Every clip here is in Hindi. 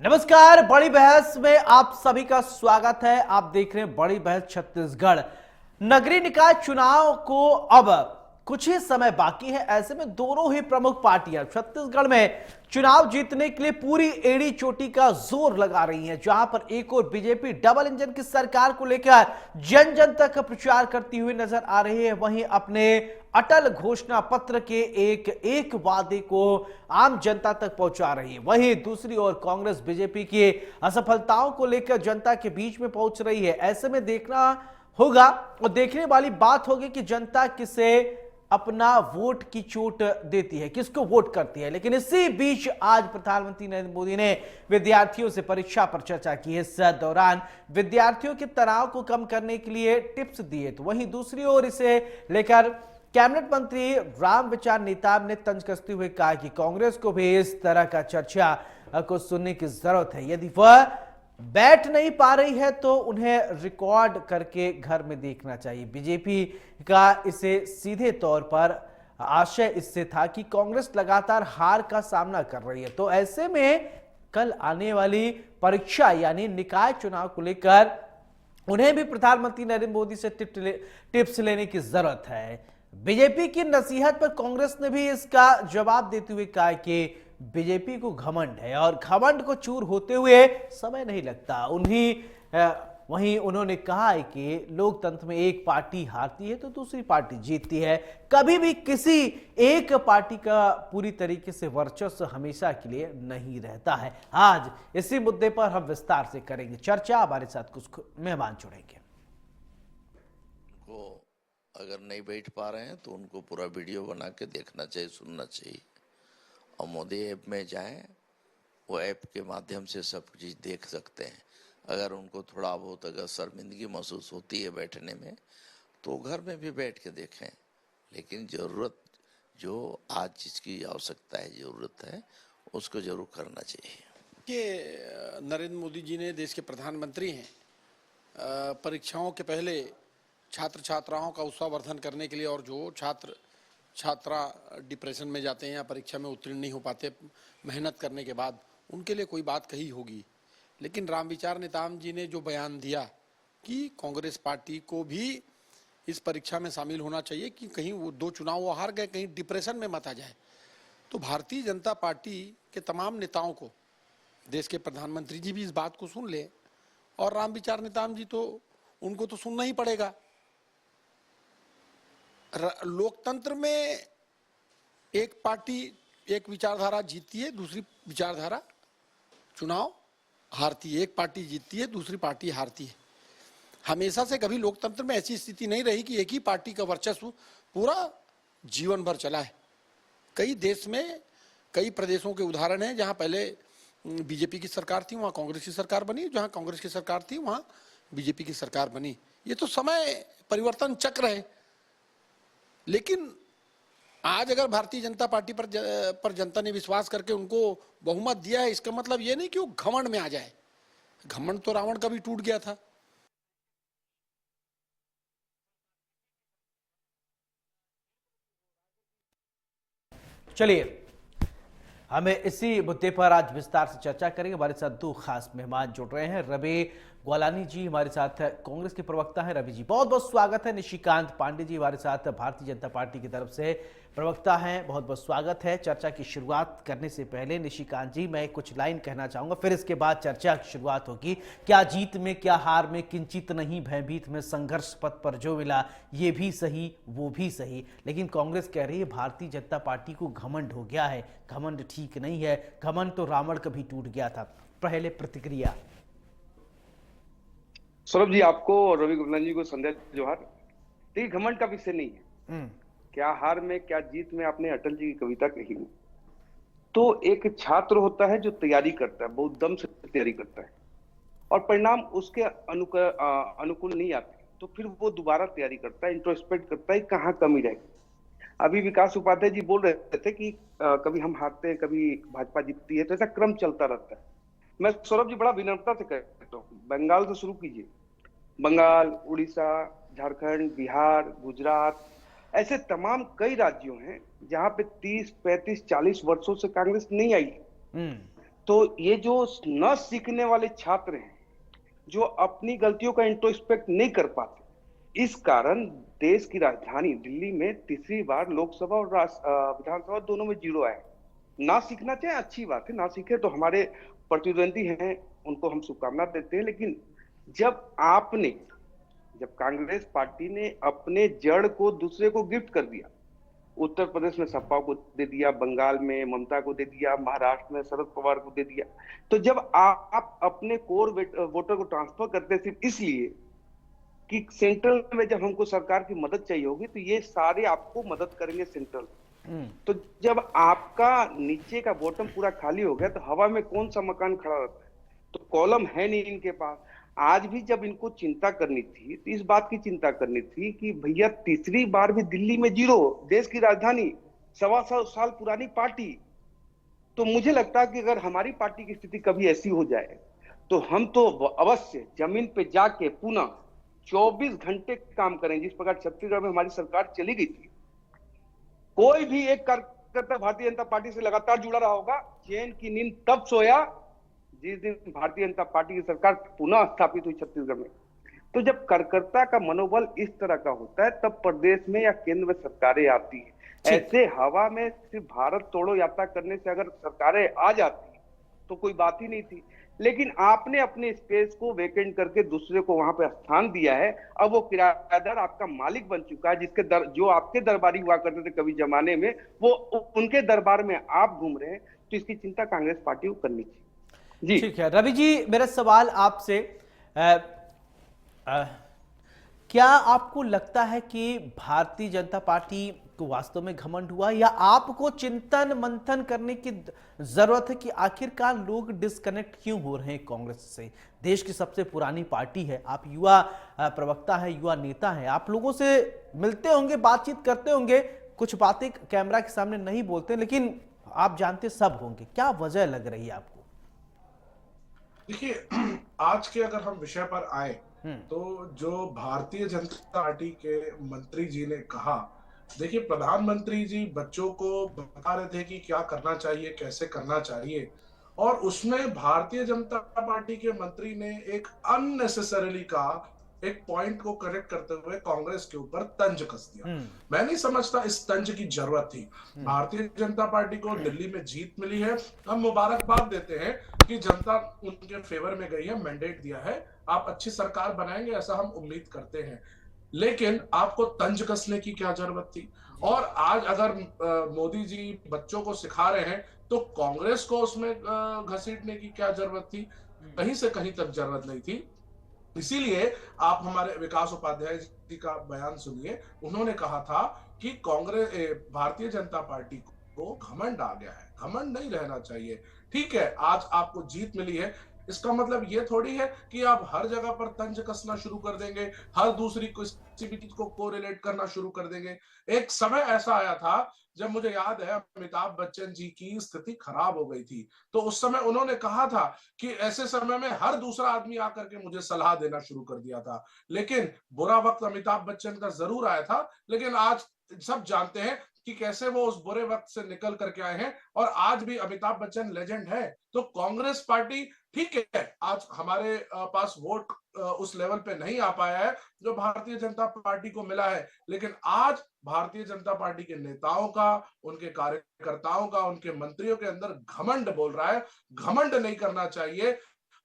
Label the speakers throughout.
Speaker 1: नमस्कार, बड़ी बहस में आप सभी का स्वागत है। आप देख रहे हैं बड़ी बहस छत्तीसगढ़। नगरीय निकाय चुनाव को अब कुछ ही समय बाकी है। ऐसे में दोनों ही प्रमुख पार्टियां छत्तीसगढ़ में चुनाव जीतने के लिए पूरी एड़ी चोटी का जोर लगा रही हैं। जहां पर एक और बीजेपी डबल इंजन की सरकार को लेकर जन जन तक प्रचार करती हुई नजर आ रही है, वहीं अपने अटल घोषणा पत्र के एक एक वादे को आम जनता तक पहुंचा रही है। वहीं दूसरी ओर कांग्रेस बीजेपी की असफलताओं को लेकर जनता के बीच में पहुंच रही है। ऐसे में देखना होगा और देखने वाली बात होगी कि जनता किसे अपना वोट की चोट देती है, किसको वोट करती है। लेकिन इसी बीच आज प्रधानमंत्री नरेंद्र मोदी ने विद्यार्थियों से परीक्षा पर चर्चा की। इस दौरान विद्यार्थियों के तनाव को कम करने के लिए टिप्स दिए। तो वहीं दूसरी ओर इसे लेकर कैबिनेट मंत्री रामविचार नेताम ने तंज कसते हुए कहा कि कांग्रेस को भी इस तरह का चर्चा को सुनने की जरूरत है। यदि वह बैठ नहीं पा रही है तो उन्हें रिकॉर्ड करके घर में देखना चाहिए। बीजेपी का इसे सीधे तौर पर आशय इससे था कि कांग्रेस लगातार हार का सामना कर रही है, तो ऐसे में कल आने वाली परीक्षा यानी निकाय चुनाव को लेकर उन्हें भी प्रधानमंत्री नरेंद्र मोदी से टिप्स लेने की जरूरत है। बीजेपी की नसीहत पर कांग्रेस ने भी इसका जवाब देते हुए कहा कि बीजेपी को घमंड है और घमंड को चूर होते हुए समय नहीं लगता। वहीं उन्होंने कहा है कि लोकतंत्र में एक पार्टी हारती है तो दूसरी पार्टी जीतती है। कभी भी किसी एक पार्टी का पूरी तरीके से वर्चस्व हमेशा के लिए नहीं रहता है। आज इसी मुद्दे पर हम विस्तार से करेंगे चर्चा। हमारे साथ कुछ मेहमान जुड़ेंगे।
Speaker 2: अगर नहीं बैठ पा रहे हैं तो उनको पूरा वीडियो बना के देखना चाहिए, सुनना चाहिए। और मोदी ऐप में जाएं, वो ऐप के माध्यम से सब चीज़ देख सकते हैं। अगर उनको थोड़ा बहुत अगर शर्मिंदगी महसूस होती है बैठने में तो घर में भी बैठ के देखें। लेकिन ज़रूरत जो आज जिसकी आवश्यकता है, ज़रूरत है, उसको ज़रूर करना चाहिए।
Speaker 3: कि नरेंद्र मोदी जी ने देश के प्रधानमंत्री हैं, परीक्षाओं के पहले छात्र छात्राओं का उत्साहवर्धन करने के लिए और जो छात्रा डिप्रेशन में जाते हैं या परीक्षा में उत्तीर्ण नहीं हो पाते मेहनत करने के बाद, उनके लिए कोई बात कही होगी। लेकिन रामविचार नेताम जी ने जो बयान दिया कि कांग्रेस पार्टी को भी इस परीक्षा में शामिल होना चाहिए कि कहीं वो दो चुनाव वो हार गए, कहीं डिप्रेशन में मत आ जाए। तो भारतीय जनता पार्टी के तमाम नेताओं को, देश के प्रधानमंत्री जी भी इस बात को सुन ले और रामविचार नेताम जी तो उनको तो सुनना ही पड़ेगा। लोकतंत्र में एक पार्टी एक विचारधारा जीतती है, दूसरी विचारधारा चुनाव हारती है। एक पार्टी जीतती है, दूसरी पार्टी हारती है। हमेशा से कभी लोकतंत्र में ऐसी स्थिति नहीं रही कि एक ही पार्टी का वर्चस्व पूरा जीवन भर चला है। कई देश में कई प्रदेशों के उदाहरण हैं जहां पहले बीजेपी की सरकार थी, वहां कांग्रेस की सरकार बनी, जहां कांग्रेस की सरकार थी वहां बीजेपी की सरकार बनी। ये तो समय परिवर्तन चक्र है। लेकिन आज अगर भारतीय जनता पार्टी पर जनता ने विश्वास करके उनको बहुमत दिया है, इसका मतलब ये नहीं कि वो घमंड में आ जाए। घमंड तो रावण का भी टूट गया था।
Speaker 1: चलिए, हमें इसी मुद्दे पर आज विस्तार से चर्चा करेंगे। हमारे साथ दो खास मेहमान जुड़ रहे हैं। रवि ग्वालानी जी हमारे साथ कांग्रेस के प्रवक्ता हैं। रवि जी बहुत बहुत स्वागत है। निशिकांत पांडे जी हमारे साथ भारतीय जनता पार्टी की तरफ से प्रवक्ता हैं, बहुत बहुत स्वागत है। चर्चा की शुरुआत करने से पहले निशिकांत जी मैं कुछ लाइन कहना चाहूंगा, फिर इसके बाद चर्चा की शुरुआत होगी। क्या जीत में क्या हार में किंचित नहीं भयभीत में, संघर्ष पथ पर जो मिला ये भी सही वो भी सही। लेकिन कांग्रेस कह रही है भारतीय जनता पार्टी को घमंड हो गया है। घमंड ठीक नहीं है, घमंड तो रावण का भी टूट गया था। पहले प्रतिक्रिया।
Speaker 4: सौरभ जी, आपको और रवि गुलानी जी को संध्या जोहार। देखिए, घमंड का विषय नहीं है। क्या हार में क्या जीत में, आपने अटल जी की कविता कही। तो एक छात्र होता है जो तैयारी करता है, बहुत दम से तैयारी करता है और परिणाम उसके अनुकूल नहीं आते, तो फिर वो दोबारा तैयारी करता है, इंट्रोस्पेक्ट करता है कहाँ कमी रहेगी। अभी विकास उपाध्याय जी बोल रहे थे कि कभी हम हारते हैं, कभी भाजपा जीतती है, तो ऐसा क्रम चलता रहता है। मैं सौरभ जी बड़ा विनम्रता से कहता हूँ, बंगाल से शुरू कीजिए। बंगाल, उड़ीसा, झारखंड, बिहार, गुजरात, ऐसे तमाम कई राज्यों हैं जहां पे 30, 35, 40 वर्षों से कांग्रेस नहीं आई। तो ये जो न सीखने वाले छात्र हैं, जो अपनी गलतियों का इंट्रोस्पेक्ट नहीं कर पाते, इस कारण देश की राजधानी दिल्ली में तीसरी बार लोकसभा और विधानसभा दोनों में जीरो आए। ना सीखना चाहिए, अच्छी बात है, ना सीखे तो हमारे प्रतिद्वंदी हैं, उनको हम शुभकामना देते हैं। लेकिन जब कांग्रेस पार्टी ने अपने जड़ को दूसरे को गिफ्ट कर दिया, उत्तर प्रदेश में सपा को दे दिया, बंगाल में ममता को दे दिया, महाराष्ट्र में शरद पवार को दे दिया, तो जब आप अपने कोर वोटर को ट्रांसफर करते सिर्फ इसलिए कि सेंट्रल में जब हमको सरकार की मदद चाहिए होगी तो ये सारे आपको मदद करेंगे सेंट्रल, तो जब आपका नीचे का बॉटम पूरा खाली हो गया तो हवा में कौन सा मकान खड़ा रहता है? तो कॉलम है नहीं इनके पास। आज भी जब इनको चिंता करनी थी तो इस बात की चिंता करनी थी कि भैया तीसरी बार भी दिल्ली में जीरो, देश की राजधानी, 125 साल पुरानी पार्टी। तो मुझे लगता है कि अगर हमारी पार्टी की स्थिति कभी ऐसी हो जाए तो हम तो अवश्य जमीन पे जाके पुनः 24 घंटे काम करें, जिस प्रकार छत्तीसगढ़ में हमारी सरकार चली गई थी। कोई भी एक कार्यकर्ता भारतीय जनता पार्टी से लगातार जुड़ा रहा होगा, चैन की नींद तब सोया जिस दिन भारतीय जनता पार्टी की सरकार पुनः स्थापित हुई छत्तीसगढ़ में। तो जब कार्यकर्ता का मनोबल इस तरह का होता है तब प्रदेश में या केंद्र में सरकारें आती है। ऐसे हवा में सिर्फ भारत तोड़ो यात्रा करने से अगर सरकारें आ जाती तो कोई बात ही नहीं थी। लेकिन आपने अपने स्पेस को वेकेंट करके दूसरे को वहां पे स्थान दिया है। अब वो किराएदार आपका मालिक बन चुका है, जो आपके दरबारी हुआ करते थे कभी जमाने में, वो उनके दरबार में आप घूम रहे हैं। तो इसकी चिंता कांग्रेस पार्टी को करनी चाहिए। जी
Speaker 1: ठीक है रवि जी, मेरा सवाल आपसे, क्या आपको लगता है कि भारतीय जनता पार्टी को वास्तव में घमंड हुआ, या आपको चिंतन मंथन करने की जरूरत है कि आखिरकार लोग डिस्कनेक्ट क्यों हो रहे हैं कांग्रेस से? देश की सबसे पुरानी पार्टी है, आप युवा प्रवक्ता है, युवा नेता है, आप लोगों से मिलते होंगे, बातचीत करते होंगे, कुछ बातें कैमरा के सामने नहीं बोलते, लेकिन आप जानते सब होंगे, क्या वजह लग रही है आपको?
Speaker 5: देखिए, आज के अगर हम विषय पर आए तो जो भारतीय जनता पार्टी के मंत्री जी ने कहा, देखिए प्रधानमंत्री जी बच्चों को बता रहे थे कि क्या करना चाहिए, कैसे करना चाहिए, और उसमें भारतीय जनता पार्टी के मंत्री ने एक अननेसेसरीली का एक पॉइंट को करेक्ट करते हुए कांग्रेस के ऊपर तंज कस दिया। मैं नहीं समझता इस तंज की जरूरत थी। भारतीय जनता पार्टी को दिल्ली में जीत मिली है, हम मुबारकबाद देते हैं कि जनता उनके फेवर में गई है, मैंडेट दिया है, आप अच्छी सरकार बनाएंगे ऐसा हम उम्मीद करते हैं। लेकिन आपको तंज कसने की क्या जरूरत थी? और आज अगर मोदी जी बच्चों को सिखा रहे हैं तो कांग्रेस को उसमें घसीटने की क्या जरूरत थी? कहीं से कहीं तक जरूरत नहीं थी। इसीलिए आप हमारे विकास उपाध्याय जी का बयान सुनिए, उन्होंने कहा था कि कांग्रेस भारतीय जनता पार्टी को घमंड आ गया है, घमंड नहीं रहना चाहिए। ठीक है, आज आपको जीत मिली है, इसका मतलब ये थोड़ी है कि आप हर जगह पर तंज कसना शुरू कर देंगे, हर दूसरी किसी भी चीज को कोरिलेट करना शुरू कर देंगे। एक समय ऐसा आया था जब मुझे याद है अमिताभ बच्चन जी की स्थिति खराब हो गई थी, तो उस समय उन्होंने कहा था कि ऐसे समय में हर दूसरा आदमी आकर के मुझे सलाह देना शुरू कर दिया था। लेकिन बुरा वक्त अमिताभ बच्चन का जरूर आया था, लेकिन आज सब जानते हैं कि कैसे वो उस बुरे वक्त से निकल करके आए हैं, और आज भी अमिताभ बच्चन लेजेंड है। तो कांग्रेस पार्टी ठीक है, आज हमारे पास वोट उस लेवल पे नहीं आ पाया है जो भारतीय जनता पार्टी को मिला है, लेकिन आज भारतीय जनता पार्टी के नेताओं का, उनके कार्यकर्ताओं का, उनके मंत्रियों के अंदर घमंड बोल रहा है। घमंड नहीं करना चाहिए।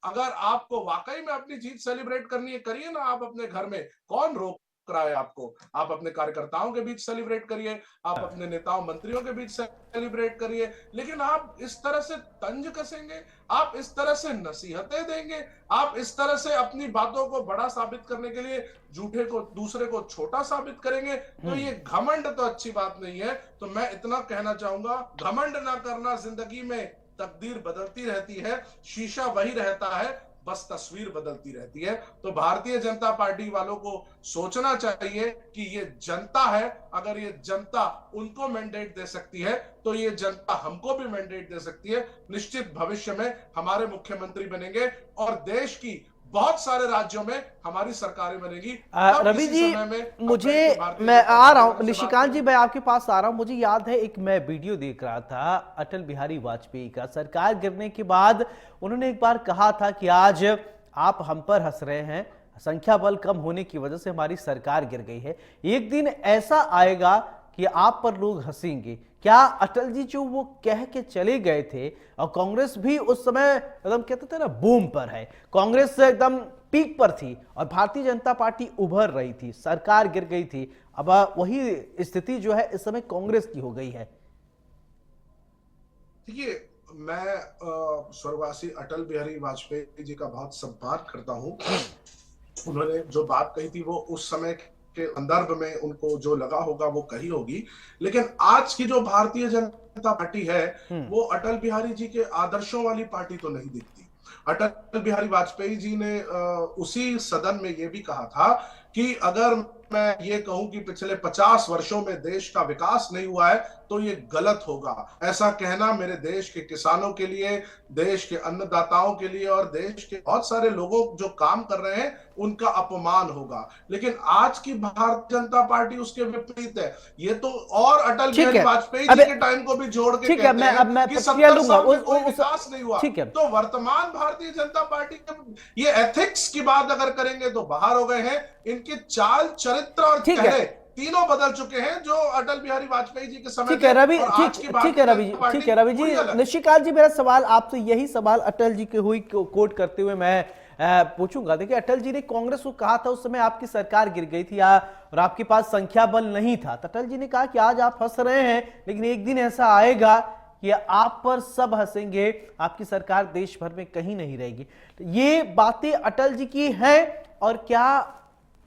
Speaker 5: अगर आपको वाकई में अपनी जीत सेलिब्रेट करनी है, करिए ना, आप अपने घर में, कौन रोक रहा है आपको? आप अपने कार्यकर्ताओं के बीच सेलिब्रेट करिए, आप अपने नेताओं मंत्रियों के बीच सेलिब्रेट करिए, लेकिन आप इस तरह से तंज कसेंगे, आप इस तरह से नसीहतें देंगे, आप इस तरह से अपनी बातों को बड़ा साबित करने के लिए झूठे को दूसरे को छोटा साबित करेंगे, तो ये घमंड तो अच्छी बात नहीं है। तो मैं इतना कहना चाहूंगा, घमंड ना करना, जिंदगी में तकदीर बदलती रहती है, शीशा वही रहता है, बस तस्वीर बदलती रहती है। तो भारतीय जनता पार्टी वालों को सोचना चाहिए कि ये जनता है, अगर ये जनता उनको मैंडेट दे सकती है तो ये जनता हमको भी मैंडेट दे सकती है। निश्चित भविष्य में हमारे मुख्यमंत्री बनेंगे और देश की बहुत सारे राज्यों में हमारी सरकारें बनेगी। तब
Speaker 1: रवि
Speaker 5: इसी
Speaker 1: जी,
Speaker 5: समय में
Speaker 1: मुझे
Speaker 5: भारतीय
Speaker 1: मैं
Speaker 5: जनता
Speaker 1: आ रहा
Speaker 5: पार्टी
Speaker 1: हूं,
Speaker 5: से
Speaker 1: निशिकांत
Speaker 5: बात
Speaker 1: जी मैं आपके पास आ रहा हूं। मुझे याद है एक मैं वीडियो देख रहा था अटल बिहारी वाजपेयी का, सरकार गिरने के बाद उन्होंने एक बार कहा था कि आज आप हम पर हंस रहे हैं, संख्या बल कम होने की वजह से हमारी सरकार गिर गई है, एक दिन ऐसा आएगा कि आप पर लोग हंसेंगे। क्या अटल जी जो वो कह के चले गए थे, और कांग्रेस भी उस समय एकदम कहते थे ना बूम पर है, कांग्रेस एकदम पीक पर थी और भारतीय जनता पार्टी उभर रही थी, सरकार गिर गई थी, अब वही स्थिति जो है इस समय कांग्रेस की हो गई है।
Speaker 5: देखिए, मैं स्वर्गवासी अटल बिहारी वाजपेयी जी का बहुत सम्मान करता हूं। उन्होंने जो बात कही थी वो उस समय के संदर्भ में उनको जो लगा होगा वो कही होगी, लेकिन आज की जो भारतीय जनता पार्टी है वो अटल बिहारी जी के आदर्शों वाली पार्टी तो नहीं दिखती। अटल बिहारी वाजपेयी जी ने उसी सदन में ये भी कहा था कि अगर मैं ये कहूं कि पिछले 50 वर्षों में देश का विकास नहीं हुआ है तो ये गलत होगा। ऐसा कहना मेरे देश के किसानों के लिए, देश के अन्नदाताओं के लिए और देश के बहुत सारे लोगों जो काम कर रहे हैं उनका अपमान होगा। लेकिन आज की भारतीय जनता पार्टी उसके विपरीत है। ये तो और अटल
Speaker 1: ठीक
Speaker 5: बिहारी
Speaker 1: है,
Speaker 5: वाजपेयी
Speaker 1: अब
Speaker 5: जी के टाइम को भी जोड़ के
Speaker 1: ठीक है,
Speaker 5: कहते
Speaker 1: अब मैं
Speaker 5: हैं कि
Speaker 1: प्रतिक्रिया
Speaker 5: 70
Speaker 1: लूंगा
Speaker 5: साल में कोई विकास नहीं हुआ।
Speaker 1: ठीक है,
Speaker 5: तो वर्तमान भारतीय जनता पार्टी के ये एथिक्स की बात अगर करेंगे तो बाहर हो गए हैं। इनके चाल, चरित्र और
Speaker 1: ठीक है,
Speaker 5: चेहरे तीनों बदल चुके हैं जो अटल बिहारी वाजपेयी जी के समय
Speaker 1: ठीक है रवि,
Speaker 5: और आज की
Speaker 1: ठीक है रवि जी, ठीक है रवि जी। निशिकांत जी, मेरा सवाल आपसे यही सवाल अटल जी की हुई कोट करते हुए मैं पूछूंगा। देखिए, अटल जी ने कांग्रेस को कहा था उस समय आपकी सरकार गिर गई थी और आपके पास संख्या बल नहीं था, तो अटल जी ने कहा कि आज आप हंस रहे हैं लेकिन एक दिन ऐसा आएगा कि आप पर सब हंसेंगे, आपकी सरकार देश भर में कहीं नहीं रहेगी। तो ये बातें अटल जी की हैं और क्या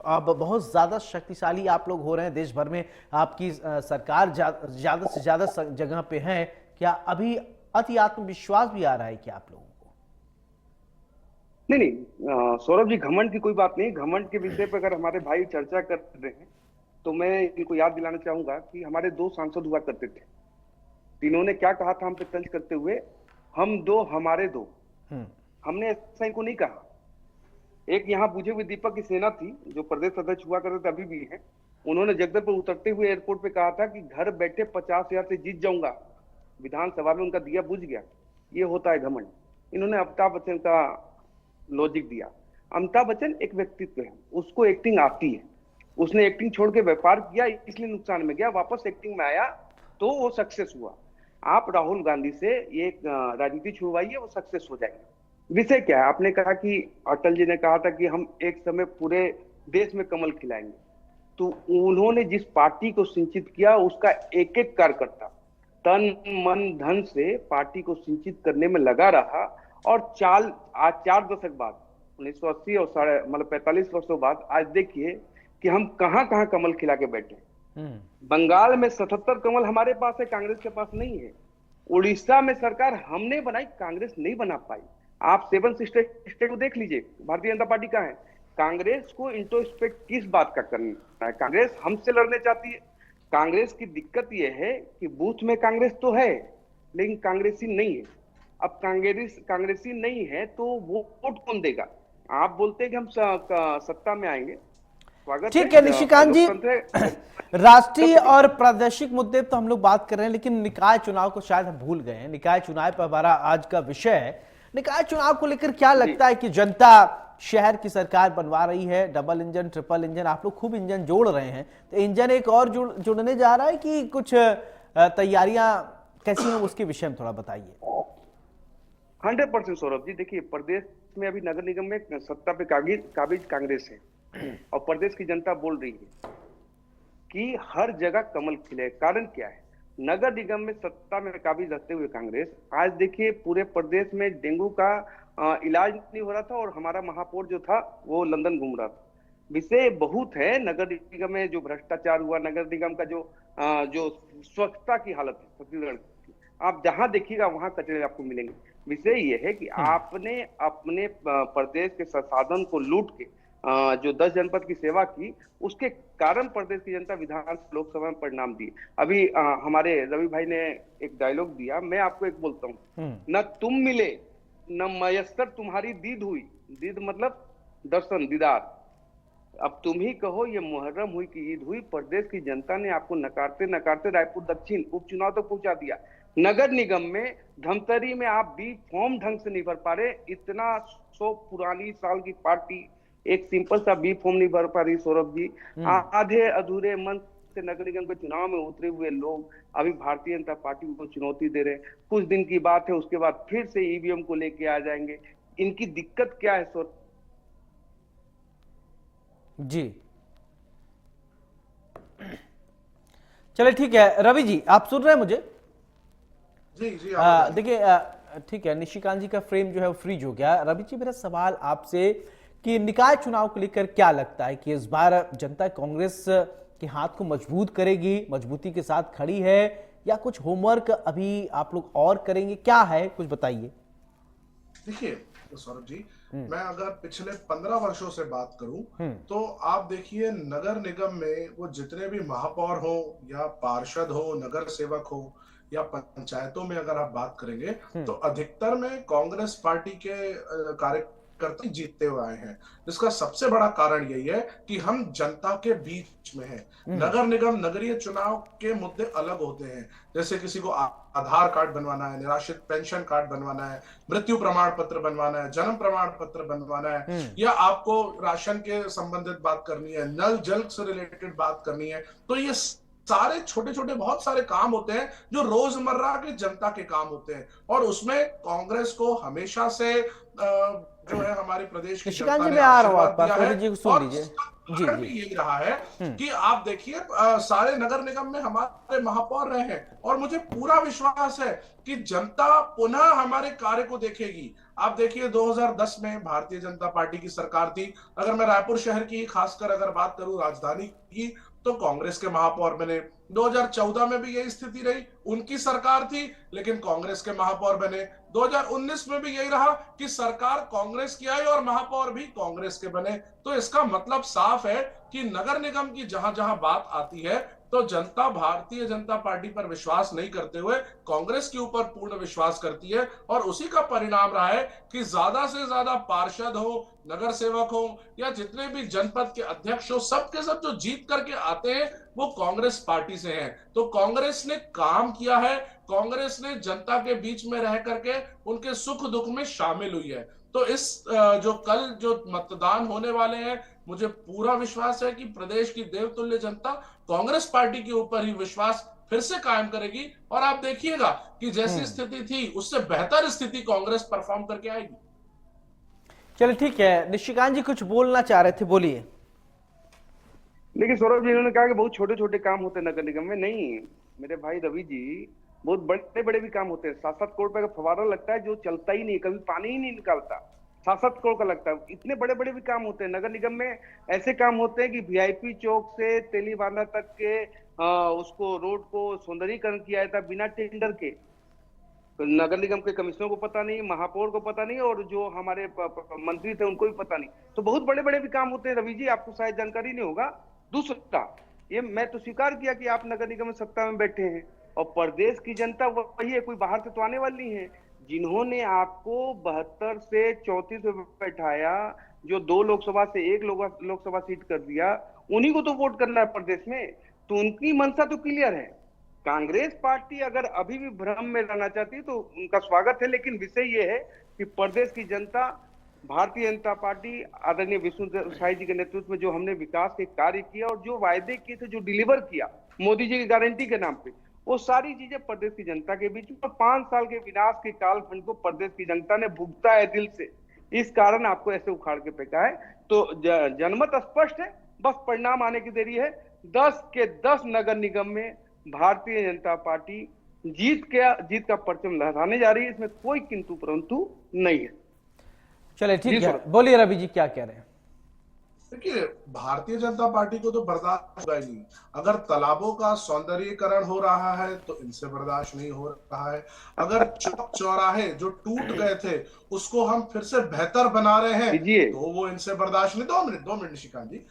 Speaker 1: अब बहुत ज्यादा शक्तिशाली आप लोग हो रहे हैं देश भर में, आपकी सरकार ज्यादा से ज्यादा जगह पे है, क्या अभी अति आत्मविश्वास भी आ रहा है क्या आप लोगों को?
Speaker 4: नहीं, सौरभ जी, घमंड की कोई बात नहीं। घमंड के विषय पर अगर हमारे भाई चर्चा कर रहे हैं तो मैं इनको याद दिलाना चाहूंगा कि हमारे 2 सांसद हुआ करते थे, तीनों ने क्या कहा था हम पे तंज करते हुए, हम 2 हमारे 2। हमने ऐसा इनको नहीं कहा। एक यहाँ बुझे हुए दीपक की सेना थी जो प्रदेश अध्यक्ष हुआ करते थे, अभी भी है। उन्होंने जगदलपुर उतरते हुए एयरपोर्ट पे कहा था कि घर बैठे 50,000 से जीत जाऊंगा। विधानसभा में उनका दिया बुझ गया। ये होता है घमंड। इन्होंने अमिताभ बच्चन का लॉजिक दिया। अमिताभ बच्चन एक व्यक्तित्व है, उसको एक्टिंग आती है। उसने एक्टिंग छोड़ के व्यापार किया, इसलिए नुकसान में गया, वापस एक्टिंग में आया तो वो सक्सेस हुआ। आप राहुल गांधी से ये राजनीति छुड़वाइए, वो सक्सेस हो जाएंगे। विषय क्या है? आपने कहा कि अटल जी ने कहा था कि हम एक समय पूरे देश में कमल खिलाएंगे, तो उन्होंने जिस पार्टी को सिंचित किया उसका एक एक कार्यकर्ता तन मन धन से पार्टी को सिंचित करने में लगा रहा। और आज 4 दशक बाद 1980 और 45 वर्षों बाद आज देखिए कि हम कहां कहां कमल खिला के बैठे। बंगाल में 77 कमल हमारे पास है, कांग्रेस के पास नहीं है। उड़ीसा में सरकार हमने बनाई, कांग्रेस नहीं बना पाई। आप 7 स्टेट को देख लीजिए, भारतीय जनता पार्टी का है। कांग्रेस को इंट्रोस्पेक्ट किस बात का करना है? कांग्रेस हमसे लड़ने चाहती है। कांग्रेस की दिक्कत यह है कि बूथ में कांग्रेस तो है लेकिन कांग्रेसी नहीं है। अब कांग्रेसी नहीं है तो वोट कौन देगा? आप बोलते हैं कि हम सत्ता में आएंगे, स्वागत
Speaker 1: ठीक है निशिकांत जी, राष्ट्रीय
Speaker 4: तो
Speaker 1: और प्रादेशिक मुद्दे तो हम लोग बात कर रहे हैं, लेकिन निकाय चुनाव को शायद हम भूल गए हैं। निकाय चुनाव पर हमारा आज का विषय है। निकाय चुनाव को लेकर क्या लगता है कि जनता शहर की सरकार बनवा रही है, डबल इंजन, ट्रिपल इंजन, आप लोग खूब इंजन जोड़ रहे हैं, तो इंजन एक और जुड़ने जा रहा है कि कुछ तैयारियां कैसी हैं उसके विषय में थोड़ा बताइए।
Speaker 4: 100% सौरभ जी, देखिए प्रदेश में अभी नगर निगम में सत्ता पे काबिज कांग्रेस है और प्रदेश की जनता बोल रही है कि हर जगह कमल खिले। कारण क्या है? नगर निगम में सत्ता में काबिज रहते हुए कांग्रेस, आज देखिए पूरे प्रदेश में डेंगू का इलाज नहीं हो रहा था और हमारा महापौर जो था वो लंदन घूम रहा था। विषय बहुत है। नगर निगम में जो भ्रष्टाचार हुआ, नगर निगम का जो स्वच्छता की हालत है छत्तीसगढ़ की, आप जहां देखिएगा वहां कचरे आपको मिलेंगे। विषय ये है कि आपने अपने प्रदेश के संसाधन को लूट के जो 10 जनपद की सेवा की, उसके कारण प्रदेश की जनता विधान लोकसभा में परिणाम दी। अभी हमारे रवि भाई ने एक डायलॉग दिया, मैं आपको एक बोलता हूँ, न तुम मिले न मयस्तर तुम्हारी दीद हुई। दीद मतलब दर्शन दीदार। अब तुम ही कहो, ये मुहर्रम हुई कि ईद हुई, प्रदेश की जनता ने आपको नकारते नकारते रायपुर दक्षिण उपचुनाव तक पहुंचा दिया। नगर निगम में धमतरी में आप बी फॉर्म ढंग से नहीं भर पा रहे। इतना 100 पुरानी साल की पार्टी एक सिंपल सा बी फॉर्म नहीं भर पा रही सौरभ जी। आधे अधूरे मन से नगर निगम के चुनाव में उतरे हुए लोग अभी भारतीय जनता पार्टी को चुनौती दे रहे हैं। कुछ दिन की बात है, उसके बाद फिर से ईवीएम को लेके आ जाएंगे। इनकी दिक्कत क्या है सौरभ
Speaker 1: जी? चलिए ठीक है रवि जी, आप सुन रहे हैं मुझे?
Speaker 5: जी जी
Speaker 1: देखिए ठीक है, निशिकांत जी का फ्रेम जो है वो फ्रीज हो गया। रवि जी, मेरा सवाल आपसे कि निकाय चुनाव को लेकर क्या लगता है कि इस बार जनता कांग्रेस के हाथ को मजबूत करेगी, मजबूती के साथ खड़ी है, या कुछ होमवर्क अभी आप लोग और करेंगे, क्या है कुछ बताइए।
Speaker 5: देखिए सौरभ जी, मैं अगर पिछले 15 वर्षों से बात करूं तो आप देखिए नगर निगम में वो जितने भी महापौर हो या पार्षद हो, नगर सेवक हो या पंचायतों में अगर आप बात करेंगे तो अधिकतर में कांग्रेस पार्टी के कार्यकर्ता जीतते हुए आए हैं। इसका सबसे बड़ा कारण यही है कि हम जनता के बीच में हैं। नगर निगम नगरीय चुनाव के मुद्दे अलग होते हैं, जैसे किसी को आधार कार्ड बनवाना है, निराश्रित पेंशन कार्ड बनवाना है, मृत्यु प्रमाण पत्र बनवाना है, जन्म प्रमाण पत्र बनवाना है, या आपको राशन के संबंधित बात करनी है, नल जल से रिलेटेड बात करनी है। तो ये सारे छोटे छोटे बहुत सारे काम होते हैं जो रोजमर्रा के जनता के काम होते हैं, और उसमें कांग्रेस को हमेशा से जो है हमारे प्रदेश की जनता ने आशीर्वाद दिया है। और जी जी यही रहा है कि आप देखिए सारे नगर निगम में हमारे महापौर रहे हैं, और मुझे पूरा विश्वास है कि जनता पुनः हमारे कार्य को देखेगी। आप देखिए 2010 में भारतीय जनता पार्टी की सरकार थी। अगर मैं रायपुर शहर की खासकर अगर बात करूं, राजधानी की, तो कांग्रेस के महापौर बने। 2014 में भी यही स्थिति रही, उनकी सरकार थी लेकिन कांग्रेस के महापौर बने। 2019 में भी यही रहा कि सरकार कांग्रेस की आई और महापौर भी कांग्रेस के बने। तो इसका मतलब साफ है कि नगर निगम की जहां जहां बात आती है तो जनता भारतीय जनता पार्टी पर विश्वास नहीं करते हुए कांग्रेस के ऊपर पूर्ण विश्वास करती है, और उसी का परिणाम रहा है कि ज्यादा से ज्यादा पार्षद हो, नगर सेवक हो या जितने भी जनपद के अध्यक्ष हो, सबके सब जो जीत करके आते हैं वो कांग्रेस पार्टी से हैं। तो कांग्रेस ने काम किया है, कांग्रेस ने जनता के बीच में रह करके उनके सुख दुख में शामिल हुई है। तो इस जो कल जो मतदान होने वाले हैं, मुझे पूरा विश्वास है कि प्रदेश की देवतुल्य जनता कांग्रेस पार्टी के ऊपर ही विश्वास फिर से कायम करेगी, और आप देखिएगा कि जैसी स्थिति थी उससे बेहतर स्थिति कांग्रेस परफॉर्म करके आएगी।
Speaker 1: चलिए ठीक है, निशिकांत जी कुछ बोलना चाह रहे थे, बोलिए।
Speaker 4: देखिए सौरभ जी, इन्होंने कहा कि बहुत छोटे छोटे काम होते हैं नगर निगम में। नहीं मेरे भाई रवि जी, बहुत बड़े बड़े भी काम होते हैं। 7-7 करोड़ रुपए का फवारा लगता है जो चलता ही नहीं, कभी पानी ही नहीं निकालता। 7-7 करोड़ का लगता है। इतने बड़े बड़े भी काम होते हैं नगर निगम में। ऐसे काम होते हैं कि वीआईपी चौक से तेलीबांधा तक के उसको रोड को सौंदर्यीकरण किया जाता बिना टेंडर के। नगर निगम के कमिश्नर को पता नहीं, महापौर को पता नहीं, और जो हमारे मंत्री थे उनको भी पता नहीं। तो बहुत बड़े बड़े भी काम होते हैं रवि जी, आपको शायद जानकारी नहीं होगा। दूसरा, ये मैं तो स्वीकार किया कि आप नगर निगम में सत्ता में बैठे हैं, और प्रदेश की जनता वही है, कोई बाहर से तो आने वाली है। जिन्होंने आपको 72 से 34 में बैठाया, जो 2 लोकसभा से 1 लोकसभा सीट कर दिया, उन्हीं को तो वोट करना है प्रदेश में। तो उनकी मंशा तो क्लियर है। कांग्रेस पार्टी अगर अभी भी भ्रम में रहना चाहती है तो उनका स्वागत है, लेकिन विषय ये है कि प्रदेश की जनता, भारतीय जनता पार्टी आदरणीय विष्णु साई जी के नेतृत्व में जो हमने विकास के कार्य किया और जो वायदे किए थे, जो डिलीवर किया मोदी जी की गारंटी के नाम पे, वो सारी चीजें प्रदेश की जनता के बीच में 5 साल के विनाश के कालखंड को प्रदेश की जनता ने भुगता है दिल से। इस कारण आपको ऐसे उखाड़ के फेंका है। तो जनमत स्पष्ट है, बस परिणाम आने की देरी है। 10 के 10 नगर निगम में भारतीय जनता पार्टी जीत का परचम लहराने जा रही है। इसमें कोई किंतु परंतु नहीं है।
Speaker 1: चलिए ठीक है, बोलिए रवि जी क्या कह रहे हैं।
Speaker 5: देखिए, भारतीय जनता पार्टी को तो बर्दाश्त होगा ही नहीं। अगर तालाबों का सौंदर्यीकरण हो रहा है तो इनसे बर्दाश्त नहीं हो रहा है। अगर चौक चौराहे जो टूट गए थे उसको हम फिर से बेहतर बना रहे हैं तो वो इनसे बर्दाश्त नहीं। 2 मिनट निशिकांत जी,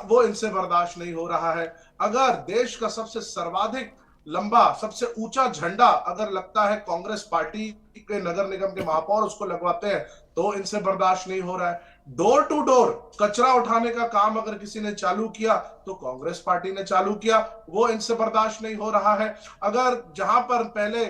Speaker 5: वो इनसे बर्दाश्त नहीं हो रहा है। अगर देश का सबसे सर्वाधिक लंबा, सबसे ऊंचा झंडा अगर लगता है कांग्रेस पार्टी के नगर निगम के महापौर उसको लगवाते हैं तो इनसे बर्दाश्त नहीं हो रहा है। डोर टू डोर कचरा उठाने का काम अगर किसी ने चालू किया तो कांग्रेस पार्टी ने चालू किया, वो इनसे बर्दाश्त नहीं हो रहा है। अगर जहां पर पहले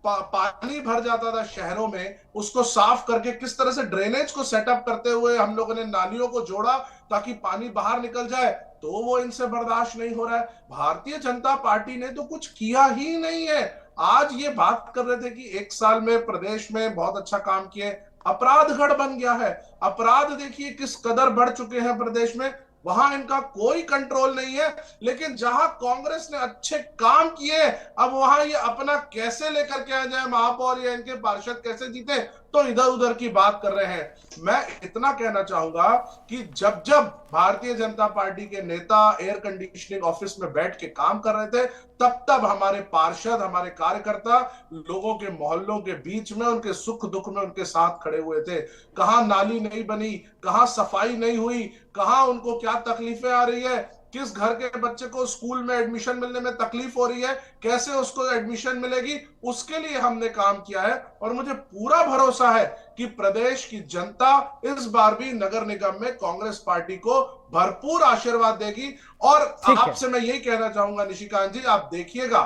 Speaker 5: पानी भर जाता था शहरों में, उसको साफ करके किस तरह से ड्रेनेज को सेटअप करते हुए हम लोगों ने नालियों को जोड़ा ताकि पानी बाहर निकल जाए, तो वो इनसे बर्दाश्त नहीं हो रहा है। भारतीय जनता पार्टी ने तो कुछ किया ही नहीं है। आज ये बात कर रहे थे कि 1 साल में प्रदेश में बहुत अच्छा काम किए, अपराधगढ़ बन गया है। अपराध देखिए किस कदर बढ़ चुके हैं प्रदेश में, वहां इनका कोई कंट्रोल नहीं है। लेकिन जहां कांग्रेस ने अच्छे काम किए, अब वहां ये अपना कैसे लेकर के आ जाए महापौर या इनके पार्षद कैसे जीते, तो इधर उधर की बात कर रहे हैं। मैं इतना कहना चाहूंगा कि जब जब भारतीय जनता पार्टी के नेता एयर कंडीशनिंग ऑफिस में बैठ के काम कर रहे थे, तब तब हमारे पार्षद, हमारे कार्यकर्ता लोगों के मोहल्लों के बीच में उनके सुख दुख में उनके साथ खड़े हुए थे। कहां नाली नहीं बनी, कहां सफाई नहीं हुई, कहां उनको क्या तकलीफें आ रही है, किस घर के बच्चे को स्कूल में एडमिशन मिलने में तकलीफ हो रही है, कैसे उसको एडमिशन मिलेगी, उसके लिए हमने काम किया है। और मुझे पूरा भरोसा है कि प्रदेश की जनता इस बार भी नगर निगम में कांग्रेस पार्टी को भरपूर आशीर्वाद देगी। और आपसे मैं यही कहना चाहूंगा निशिकांत जी, आप देखिएगा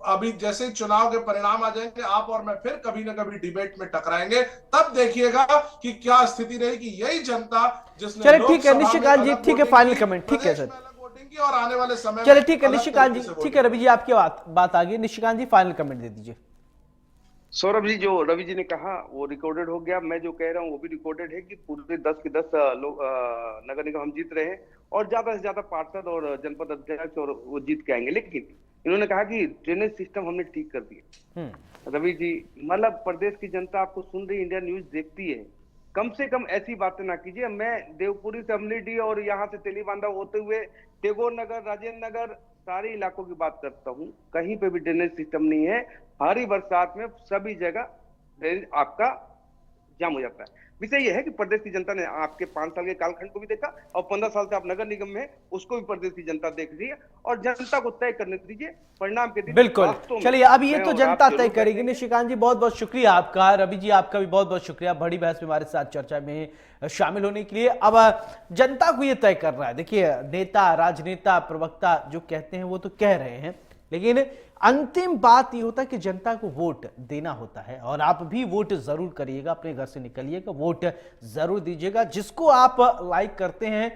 Speaker 5: अभी जैसे ही चुनाव के परिणाम आ जाएंगे, आप और मैं फिर कभी ना कभी डिबेट में टकराएंगे, तब देखिएगा कि क्या स्थिति रहेगी। यही जनता जिसने
Speaker 1: चलिए ठीक है निशिकांत जी, ठीक है, फाइनल कमेंट, ठीक है सर,
Speaker 5: और आने वाले समय
Speaker 1: चलिए ठीक है निशिकांत जी, ठीक है रवि जी आपकी बात आ गई। निशिकांत जी फाइनल कमेंट दे दीजिए।
Speaker 4: सौरभ जी, जो रवि जी ने कहा वो रिकॉर्डेड हो गया। मैं जो कह रहा हूँ वो भी रिकॉर्डेड है कि पूरे 10 के 10 लोग नगर निगम हम जीत रहे हैं और ज्यादा से ज्यादा पार्षद और जनपद अध्यक्ष और वो जीत के आएंगे। लेकिन इन्होंने कहा कि ड्रेनेज सिस्टम हमने ठीक कर दिया। रवि जी, मतलब प्रदेश की जनता आपको सुन रही, इंडिया न्यूज देखती है, कम से कम ऐसी बातें ना कीजिए। मैं देवपुरी से अमलीडी और यहाँ से तेलीबांधा होते हुए टेगोर नगर, राजेंद्र नगर, सारे इलाकों की बात करता हूँ, कहीं पे भी ड्रेनेज सिस्टम नहीं है। भारी बरसात में सभी जगह ड्रेनेज आपका जाम हो जाता है। विषय यह है कि प्रदेश की जनता ने आपके 5 साल के कालखंड को भी देखा और 15 साल से आप नगर निगम में उसको भी प्रदेश की जनता देख रही है और जनता को तय करने दीजिए परिणाम के दिन।
Speaker 1: बिल्कुल, चलिए अब ये तो जनता तय करेगी। निशिकांत जी बहुत बहुत शुक्रिया आपका, रवि जी आपका भी बहुत बहुत शुक्रिया बड़ी बहस में हमारे साथ चर्चा में शामिल होने के लिए। अब जनता को ये तय कर रहा है। देखिए नेता, राजनेता, प्रवक्ता जो कहते हैं वो तो कह रहे हैं, लेकिन अंतिम बात ये होता है कि जनता को वोट देना होता है। और आप भी वोट जरूर करिएगा, अपने घर से निकलिएगा, वोट जरूर दीजिएगा जिसको आप लाइक करते हैं।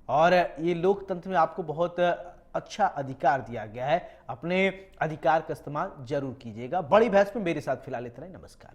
Speaker 1: और ये लोकतंत्र में आपको बहुत अच्छा अधिकार दिया गया है, अपने अधिकार का इस्तेमाल जरूर कीजिएगा। बड़ी बहस में मेरे साथ फिलहाल इतना ही, नमस्कार।